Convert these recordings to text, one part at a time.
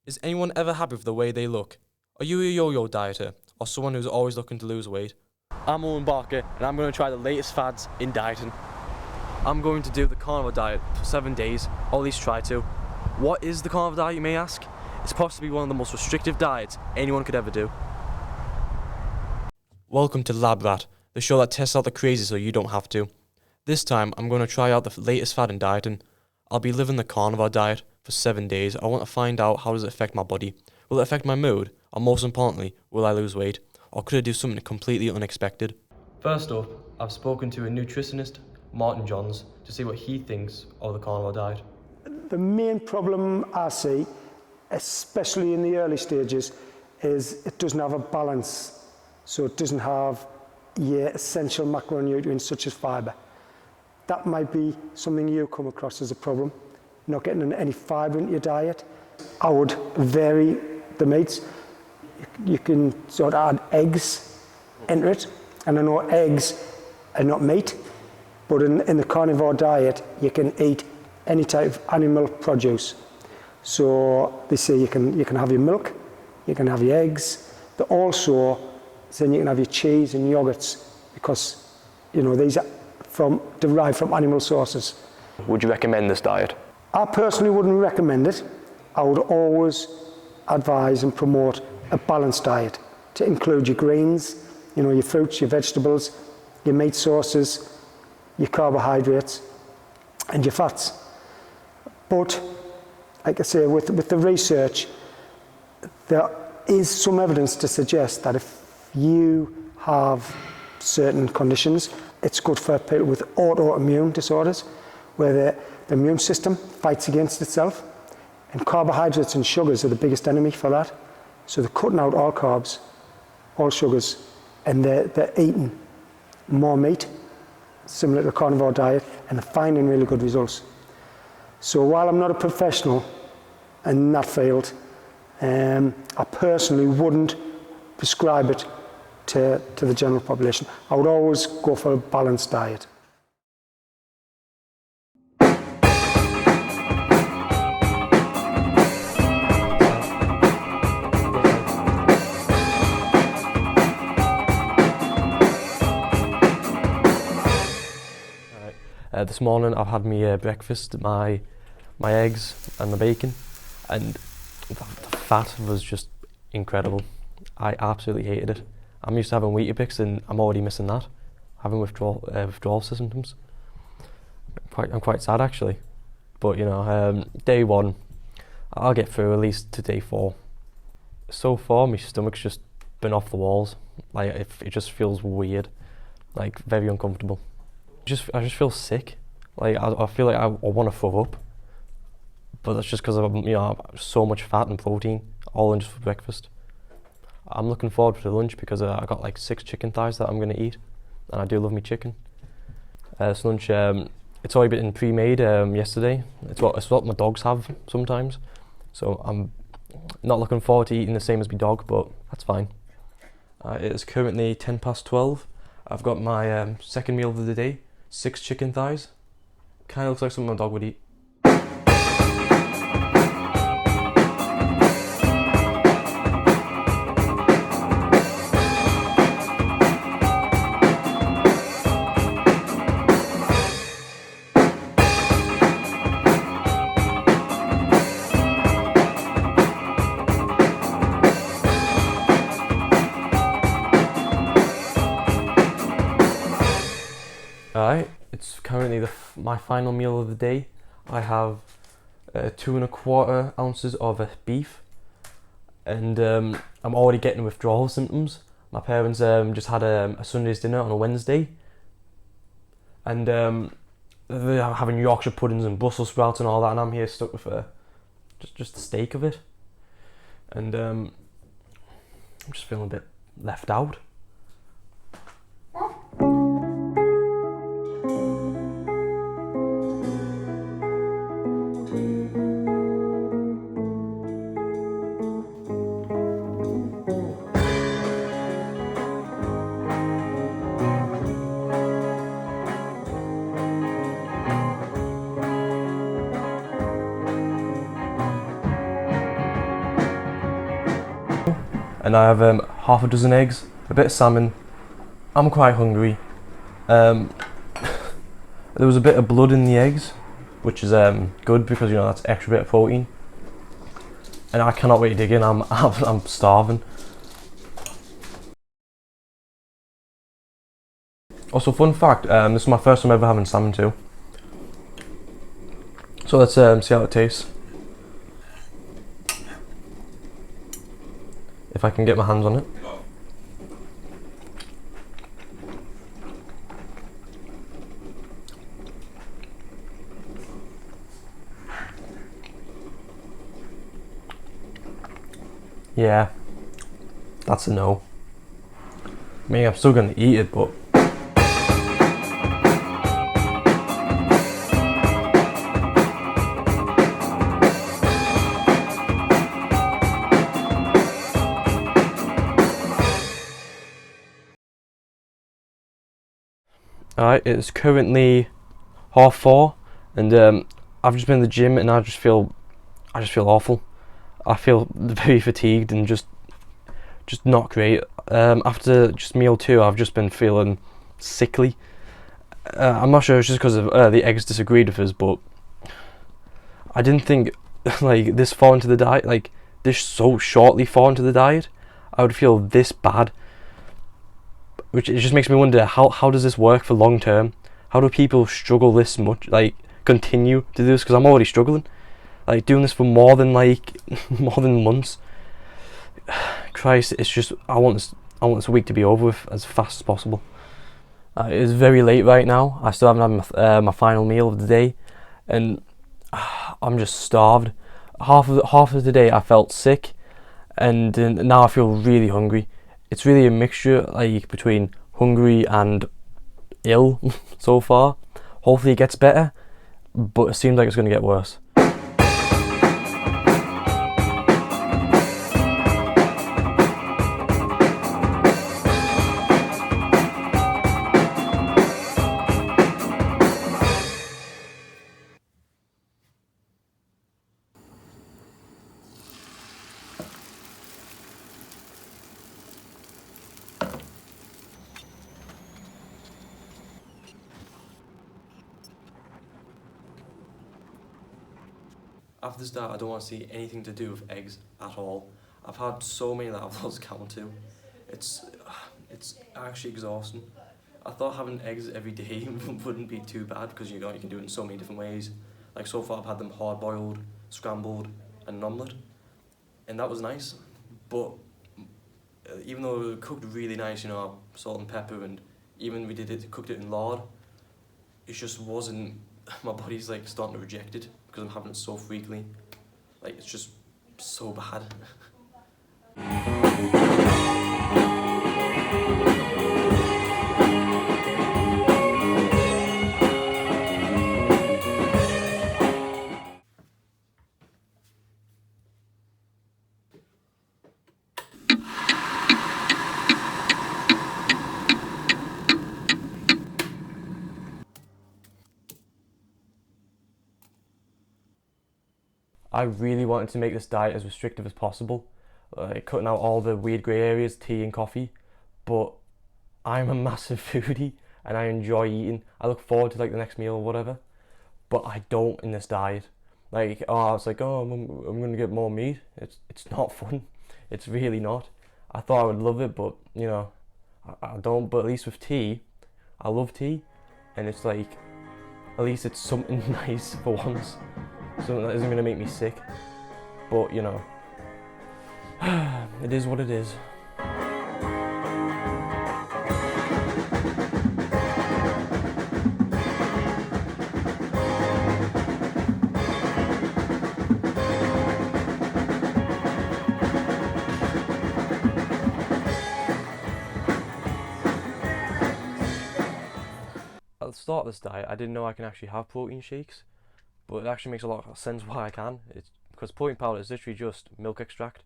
Is anyone ever happy with the way they look? Are you a yo-yo dieter or someone who's always looking to lose weight? I'm Owen Barker and I'm going to try the latest fads in dieting. I'm going to do the Carnivore Diet for 7 days, or at least try to. What is the Carnivore Diet, you may ask? It's possibly one of the most restrictive diets anyone could ever do. Welcome to Lab Rat, the show that tests out the crazy so you don't have to. This time I'm going to try out the latest fad in dieting. I'll be living the Carnivore Diet for 7 days. I want to find out, how does it affect my body? Will it affect my mood? Or most importantly, will I lose weight? Or could I do something completely unexpected? First up, I've spoken to a nutritionist, Martin Johns, to see what he thinks of the Carnivore Diet. The main problem I see, especially in the early stages, is it doesn't have a balance. So it doesn't have your essential macronutrients such as fibre. That might be something you come across as a problem, not getting any fibre into your diet. I would vary the meats. You can sort of add eggs into it, and I know eggs are not meat, but in the carnivore diet you can eat any type of animal produce. So they say you can have your milk, you can have your eggs, but also then you can have your cheese and yogurts, because these are derived from animal sources. Would you recommend this diet? I personally wouldn't recommend it. I would always advise and promote a balanced diet to include your greens, your fruits, your vegetables, your meat sources, your carbohydrates and your fats. But like I say, with the research, there is some evidence to suggest that if you have certain conditions, it's good for people with autoimmune disorders, where the immune system fights against itself, and carbohydrates and sugars are the biggest enemy for that. So they're cutting out all carbs, all sugars, and they're eating more meat, similar to the carnivore diet, and they're finding really good results. So while I'm not a professional in that field, I personally wouldn't prescribe it to the general population. I would always go for a balanced diet. This morning I've had my breakfast, my eggs and the bacon, and the fat was just incredible. I absolutely hated it. I'm used to having Weetabix and I'm already missing that, having withdrawal symptoms. I'm quite sad actually, but day one, I'll get through at least to day 4. So far my stomach's just been off the walls. Like it just feels weird, like very uncomfortable. I just feel sick. Like I feel like I want to throw up, but that's just because of so much fat and protein all in just for breakfast. I'm looking forward to lunch because I got like 6 chicken thighs that I'm going to eat, and I do love me chicken. This lunch, it's already been pre-made yesterday. It's what my dogs have sometimes, so I'm not looking forward to eating the same as my dog, but that's fine. It is currently 12:10. I've got my second meal of the day, 6 chicken thighs. Kind of looks like something my dog would eat. Alright, it's currently my final meal of the day. I have 2 1/4 ounces of beef, and I'm already getting withdrawal symptoms. My parents just had a Sunday's dinner on a Wednesday, and they're having Yorkshire puddings and Brussels sprouts and all that, and I'm here stuck with just the steak of it, and I'm just feeling a bit left out. and I have half a dozen eggs, a bit of salmon. I'm quite hungry. There was a bit of blood in the eggs, which is good because you know that's extra bit of protein. And I cannot wait to dig in. I'm starving. Also, fun fact: this is my first time ever having salmon too. So let's see how it tastes. If I can get my hands on it. Yeah, that's a no. I mean, I'm still gonna eat it, but alright, it's currently 4:30, and I've just been in the gym, and I just feel awful. I feel very fatigued and just not great. After just meal 2, I've just been feeling sickly. I'm not sure it's just because of the eggs disagreed with us, but I didn't think like this far into the diet, like this so shortly far into the diet, I would feel this bad. Which it just makes me wonder how does this work for long term? How do people struggle this much, like continue to do this? Because I'm already struggling, like doing this for more than months. Christ, it's just I want this week to be over with as fast as possible. It is very late right now. I still haven't had my final meal of the day, and I'm just starved. Half of the day I felt sick, and now I feel really hungry. It's really a mixture like between hungry and ill so far. Hopefully it gets better, but it seems like it's going to get worse. After this diet, I don't want to see anything to do with eggs at all. I've had so many that I've lost count to. It's actually exhausting. I thought having eggs every day wouldn't be too bad because you can do it in so many different ways. Like so far I've had them hard boiled, scrambled and an omelette, and that was nice. But even though it cooked really nice, you know, salt and pepper, and even we cooked it in lard, it just wasn't, my body's like starting to reject it because I'm having it so frequently. Like it's just so bad. I really wanted to make this diet as restrictive as possible, cutting out all the weird grey areas, tea and coffee, but I'm a massive foodie and I enjoy eating. I look forward to like the next meal or whatever, but I don't in this diet. Like, I was like, oh, I'm gonna get more meat. It's not fun. It's really not. I thought I would love it, but you know, I don't. But at least with tea, I love tea, and it's like, at least it's something nice for once. Something that isn't going to make me sick, but you know, it is what it is. At the start of this diet, I didn't know I can actually have protein shakes, but it actually makes a lot of sense why I can. It's because protein powder is literally just milk extract,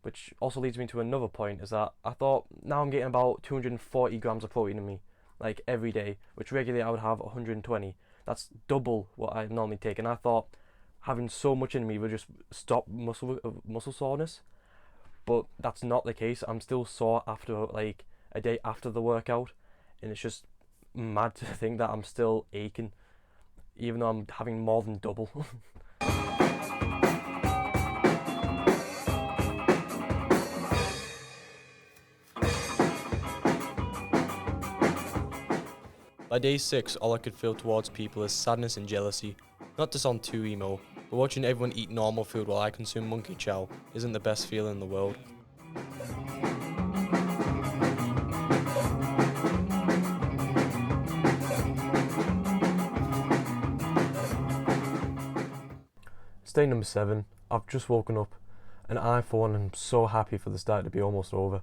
which also leads me to another point, is that I thought now I'm getting about 240 grams of protein in me, like every day, which regularly I would have 120. That's double what I normally take, and I thought having so much in me would just stop muscle soreness, but that's not the case. I'm still sore after like a day after the workout, and it's just mad to think that I'm still aching, even though I'm having more than double. By day 6, all I could feel towards people is sadness and jealousy. Not to sound too emo, but watching everyone eat normal food while I consume monkey chow isn't the best feeling in the world. Day number 7, I've just woken up, and I for one am so happy for this diet to be almost over.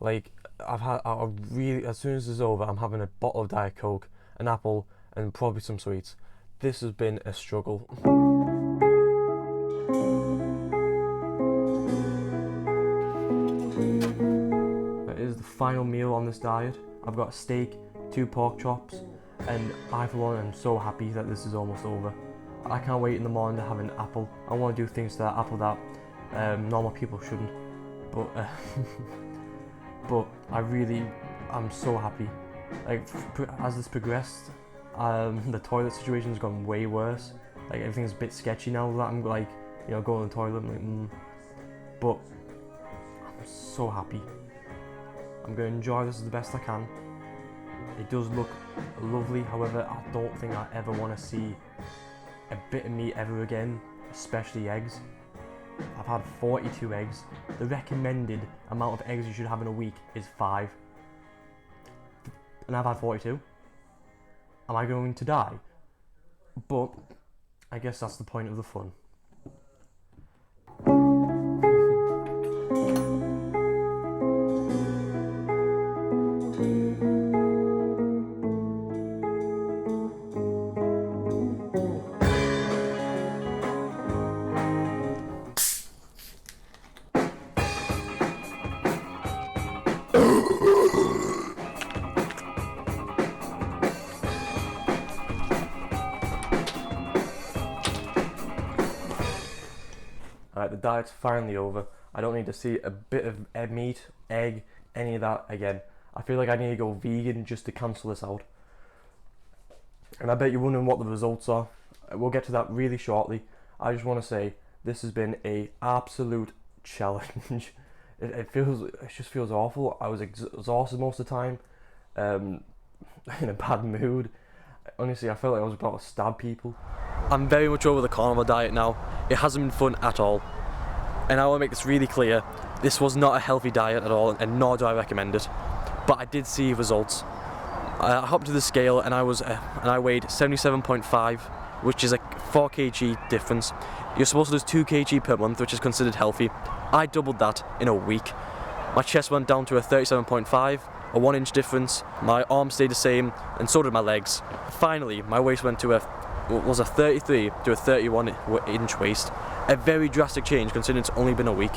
Like, I really, as soon as it's over, I'm having a bottle of Diet Coke, an apple, and probably some sweets. This has been a struggle. It is the final meal on this diet. I've got a steak, 2 pork chops, and I for one am so happy that this is almost over. I can't wait in the morning to have an apple. I want to do things to that apple that normal people shouldn't. But but I'm so happy. Like, as this progressed, the toilet situation's gone way worse. Like, everything's a bit sketchy now that I'm like, you know, going to the toilet. I'm like, But I'm so happy. I'm going to enjoy this as the best I can. It does look lovely. However, I don't think I ever want to see a bit of meat ever again, especially eggs. I've had 42 eggs. The recommended amount of eggs you should have in a week is 5. And I've had 42. Am I going to die? But I guess that's the point of the fun. Alright, the diet's finally over. I don't need to see a bit of meat, egg, any of that again. I feel like I need to go vegan just to cancel this out. And I bet you're wondering what the results are. We'll get to that really shortly. I just want to say this has been an absolute challenge. It just feels awful. I was exhausted most of the time, in a bad mood. Honestly, I felt like I was about to stab people. I'm very much over the carnivore diet now. It hasn't been fun at all. And I want to make this really clear. This was not a healthy diet at all, and nor do I recommend it. But I did see results. I hopped to the scale and I weighed 77.5, which is a 4 kg difference. You're supposed to lose 2 kg per month, which is considered healthy. I doubled that in a week. My chest went down to a 37.5, a 1-inch difference. My arms stayed the same, and so did my legs. Finally, my waist went to a 33 to a 31-inch waist. A very drastic change considering it's only been a week.